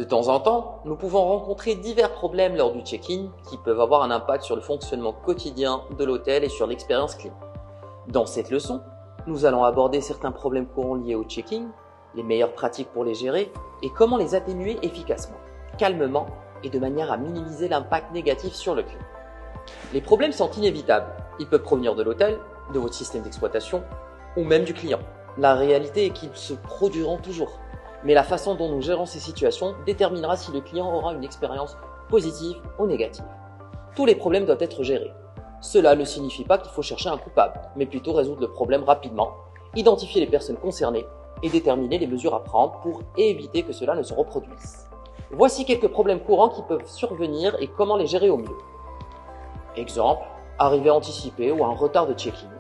De temps en temps, nous pouvons rencontrer divers problèmes lors du check-in qui peuvent avoir un impact sur le fonctionnement quotidien de l'hôtel et sur l'expérience client. Dans cette leçon, nous allons aborder certains problèmes courants liés au check-in, les meilleures pratiques pour les gérer et comment les atténuer efficacement, calmement et de manière à minimiser l'impact négatif sur le client. Les problèmes sont inévitables. Ils peuvent provenir de l'hôtel, de votre système d'exploitation ou même du client. La réalité est qu'ils se produiront toujours. Mais la façon dont nous gérons ces situations déterminera si le client aura une expérience positive ou négative. Tous les problèmes doivent être gérés. Cela ne signifie pas qu'il faut chercher un coupable, mais plutôt résoudre le problème rapidement, identifier les personnes concernées et déterminer les mesures à prendre pour éviter que cela ne se reproduise. Voici quelques problèmes courants qui peuvent survenir et comment les gérer au mieux. Exemple, arrivée anticipée ou un retard de check-in.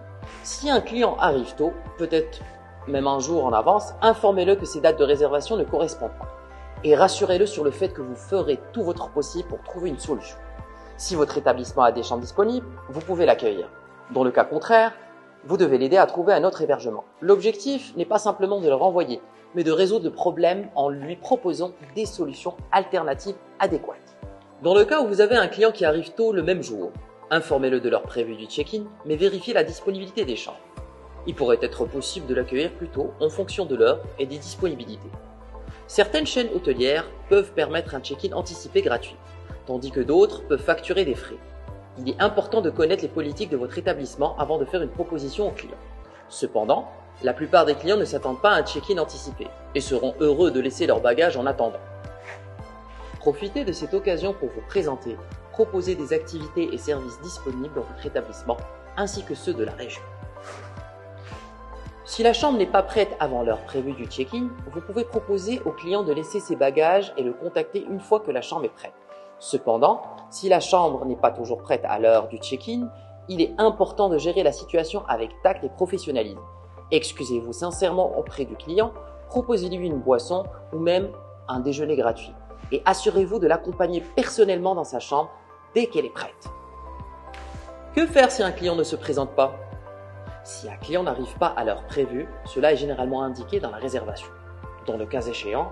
Si un client arrive tôt, peut-être même un jour en avance, informez-le que ses dates de réservation ne correspondent pas et rassurez-le sur le fait que vous ferez tout votre possible pour trouver une solution. Si votre établissement a des chambres disponibles, vous pouvez l'accueillir. Dans le cas contraire, vous devez l'aider à trouver un autre hébergement. L'objectif n'est pas simplement de le renvoyer, mais de résoudre le problème en lui proposant des solutions alternatives adéquates. Dans le cas où vous avez un client qui arrive tôt le même jour, informez-le de l'heure prévue du check-in, mais vérifiez la disponibilité des chambres. Il pourrait être possible de l'accueillir plus tôt en fonction de l'heure et des disponibilités. Certaines chaînes hôtelières peuvent permettre un check-in anticipé gratuit, tandis que d'autres peuvent facturer des frais. Il est important de connaître les politiques de votre établissement avant de faire une proposition au client. Cependant, la plupart des clients ne s'attendent pas à un check-in anticipé et seront heureux de laisser leur bagage en attendant. Profitez de cette occasion pour vous présenter, proposer des activités et services disponibles dans votre établissement ainsi que ceux de la région. Si la chambre n'est pas prête avant l'heure prévue du check-in, vous pouvez proposer au client de laisser ses bagages et le contacter une fois que la chambre est prête. Cependant, si la chambre n'est pas toujours prête à l'heure du check-in, il est important de gérer la situation avec tact et professionnalisme. Excusez-vous sincèrement auprès du client, proposez-lui une boisson ou même un déjeuner gratuit et assurez-vous de l'accompagner personnellement dans sa chambre dès qu'elle est prête. Que faire si un client ne se présente pas ? Si un client n'arrive pas à l'heure prévue, cela est généralement indiqué dans la réservation. Dans le cas échéant,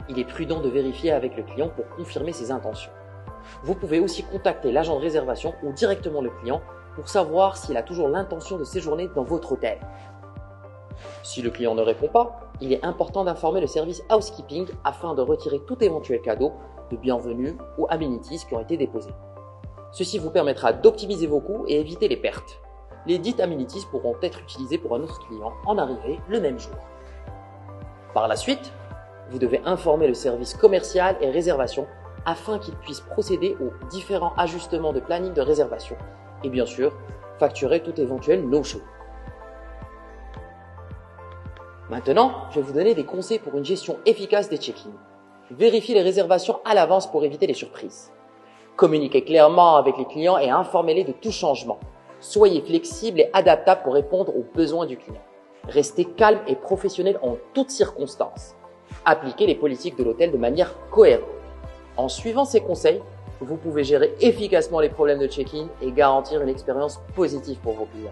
il est prudent de vérifier avec le client pour confirmer ses intentions. Vous pouvez aussi contacter l'agent de réservation ou directement le client pour savoir s'il a toujours l'intention de séjourner dans votre hôtel. Si le client ne répond pas, il est important d'informer le service housekeeping afin de retirer tout éventuel cadeau de bienvenue ou amenities qui ont été déposés. Ceci vous permettra d'optimiser vos coûts et éviter les pertes. Les dites amenities pourront être utilisées pour un autre client en arrivée le même jour. Par la suite, vous devez informer le service commercial et réservation afin qu'il puisse procéder aux différents ajustements de planning de réservation et bien sûr, facturer tout éventuel no-show. Maintenant, je vais vous donner des conseils pour une gestion efficace des check-in. Vérifiez les réservations à l'avance pour éviter les surprises. Communiquez clairement avec les clients et informez-les de tout changement. Soyez flexible et adaptable pour répondre aux besoins du client. Restez calme et professionnel en toutes circonstances. Appliquez les politiques de l'hôtel de manière cohérente. En suivant ces conseils, vous pouvez gérer efficacement les problèmes de check-in et garantir une expérience positive pour vos clients.